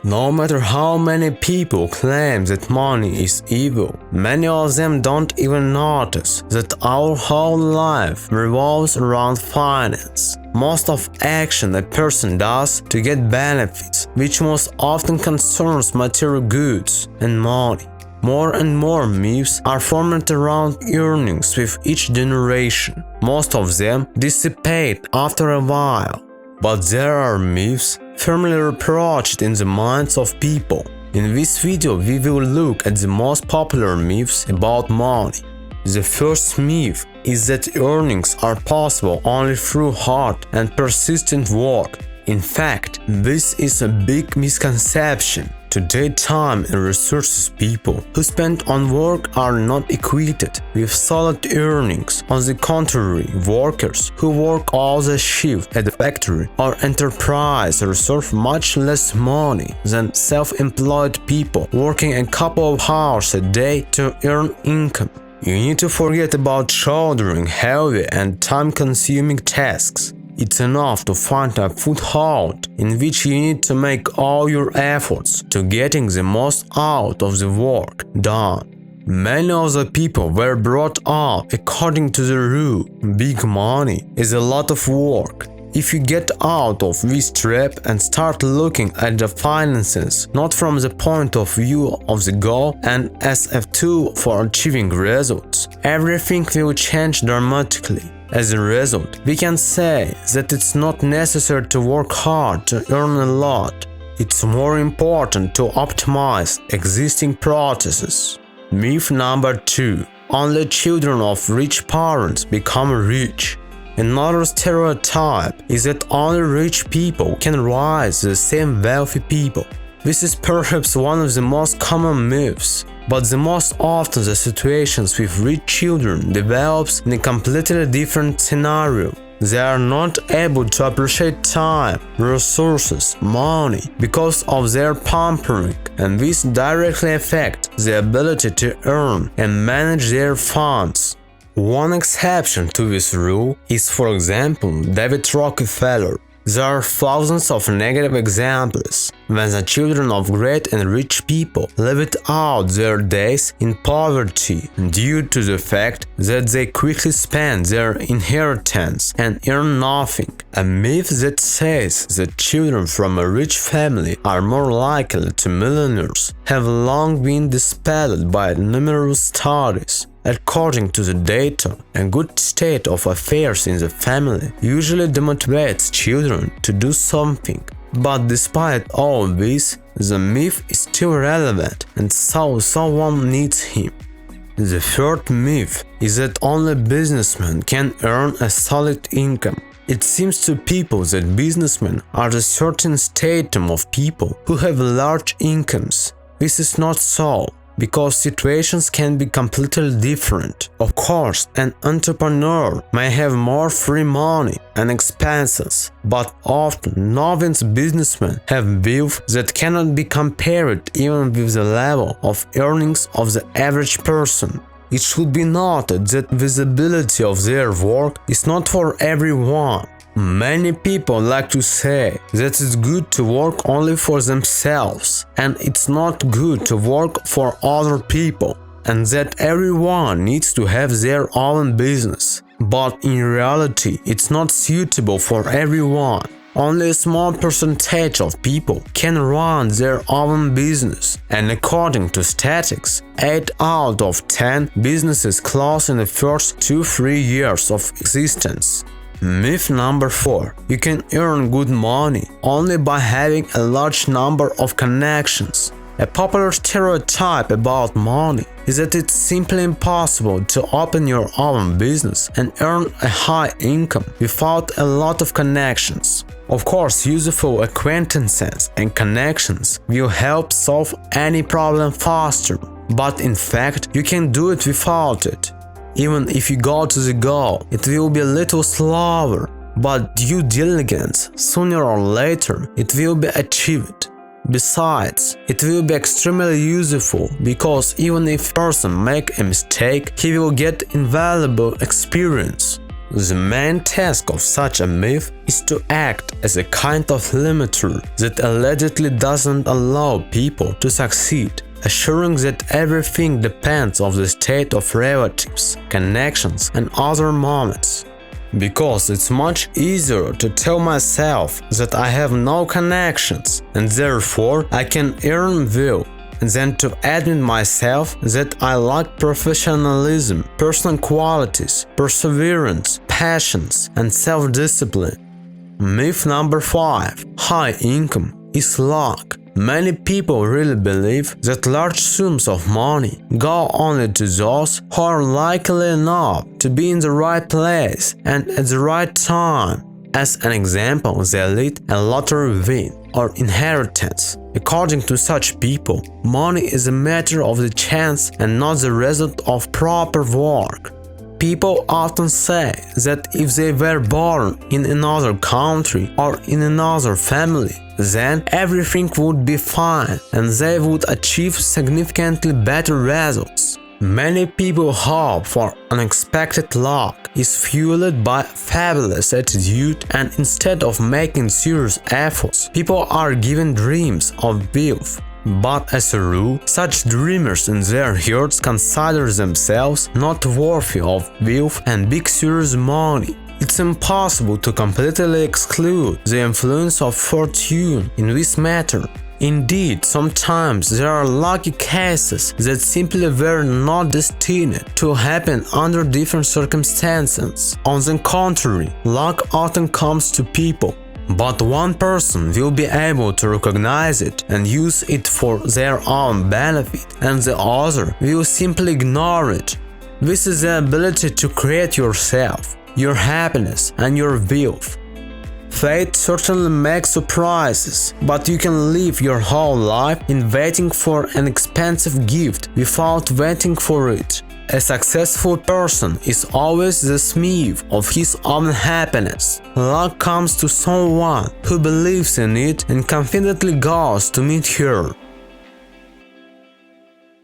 No matter how many people claim that money is evil, many of them don't even notice that our whole life revolves around finance. Most of action a person does to get benefits, which most often concerns material goods and money. More and more myths are formed around earnings with each generation. Most of them dissipate after a while. But there are myths firmly reproached in the minds of people. In this video we will look at the most popular myths about money. The first myth is that earnings are possible only through hard and persistent work. In fact, this is a big misconception. Today, time and resources people who spend on work are not equated with solid earnings. On the contrary, workers who work all the shift at the factory or enterprise receive much less money than self-employed people working a couple of hours a day to earn income. You need to forget about shouldering heavy and time-consuming tasks. It's enough to find a foothold in which you need to make all your efforts to getting the most out of the work done. Many of the people were brought up according to the rule, big money is a lot of work. If you get out of this trap and start looking at the finances not from the point of view of the goal and as a tool for achieving results, everything will change dramatically. As a result, we can say that it's not necessary to work hard to earn a lot. It's more important to optimize existing processes. Myth number 2. Only children of rich parents become rich. Another stereotype is that only rich people can rise to the same wealthy people. This is perhaps one of the most common myths. But the most often the situations with rich children develops in a completely different scenario. They are not able to appreciate time, resources, money because of their pampering, and this directly affects the ability to earn and manage their funds. One exception to this rule is, for example, David Rockefeller. There are thousands of negative examples when the children of great and rich people lived out their days in poverty due to the fact that they quickly spend their inheritance and earn nothing. A myth that says that children from a rich family are more likely to millionaires have long been dispelled by numerous studies. According to the data, a good state of affairs in the family usually demotivates children to do something. But despite all this, the myth is still relevant and so someone needs him. The third myth is that only businessmen can earn a solid income. It seems to people that businessmen are a certain stratum of people who have large incomes. This is not so, because situations can be completely different. Of course, an entrepreneur may have more free money and expenses, but often novice businessmen have wealth that cannot be compared even with the level of earnings of the average person. It should be noted that visibility of their work is not for everyone. Many people like to say that it's good to work only for themselves and it's not good to work for other people, and that everyone needs to have their own business. But in reality, it's not suitable for everyone. Only a small percentage of people can run their own business, and according to statistics, 8 out of 10 businesses close in the first 2-3 years of existence. Myth number 4. You can earn good money only by having a large number of connections. A popular stereotype about money is that it's simply impossible to open your own business and earn a high income without a lot of connections. Of course, useful acquaintances and connections will help solve any problem faster, but in fact, you can do it without it. Even if you go to the goal, it will be a little slower, but due diligence, sooner or later, it will be achieved. Besides, it will be extremely useful because even if a person makes a mistake, he will get invaluable experience. The main task of such a myth is to act as a kind of limiter that allegedly doesn't allow people to succeed, assuring that everything depends on the state of relatives, connections, and other moments. Because it's much easier to tell myself that I have no connections and therefore I can earn well, than to admit myself that I lack professionalism, personal qualities, perseverance, patience, and self-discipline. Myth number 5. High income is luck. Many people really believe that large sums of money go only to those who are likely enough to be in the right place and at the right time. As an example, they lead a lottery win or inheritance. According to such people, money is a matter of the chance and not the result of proper work. People often say that if they were born in another country or in another family, then everything would be fine and they would achieve significantly better results. Many people hope for unexpected luck is fueled by fabulous attitude, and instead of making serious efforts, people are given dreams of wealth. But as a rule, such dreamers in their hearts consider themselves not worthy of wealth and big serious money. It's impossible to completely exclude the influence of fortune in this matter. Indeed, sometimes there are lucky cases that simply were not destined to happen under different circumstances. On the contrary, luck often comes to people, but one person will be able to recognize it and use it for their own benefit, and the other will simply ignore it. This is the ability to create yourself, your happiness, and your wealth. Fate certainly makes surprises, but you can live your whole life in waiting for an expensive gift without waiting for it. A successful person is always the smith of his own happiness. Luck comes to someone who believes in it and confidently goes to meet her.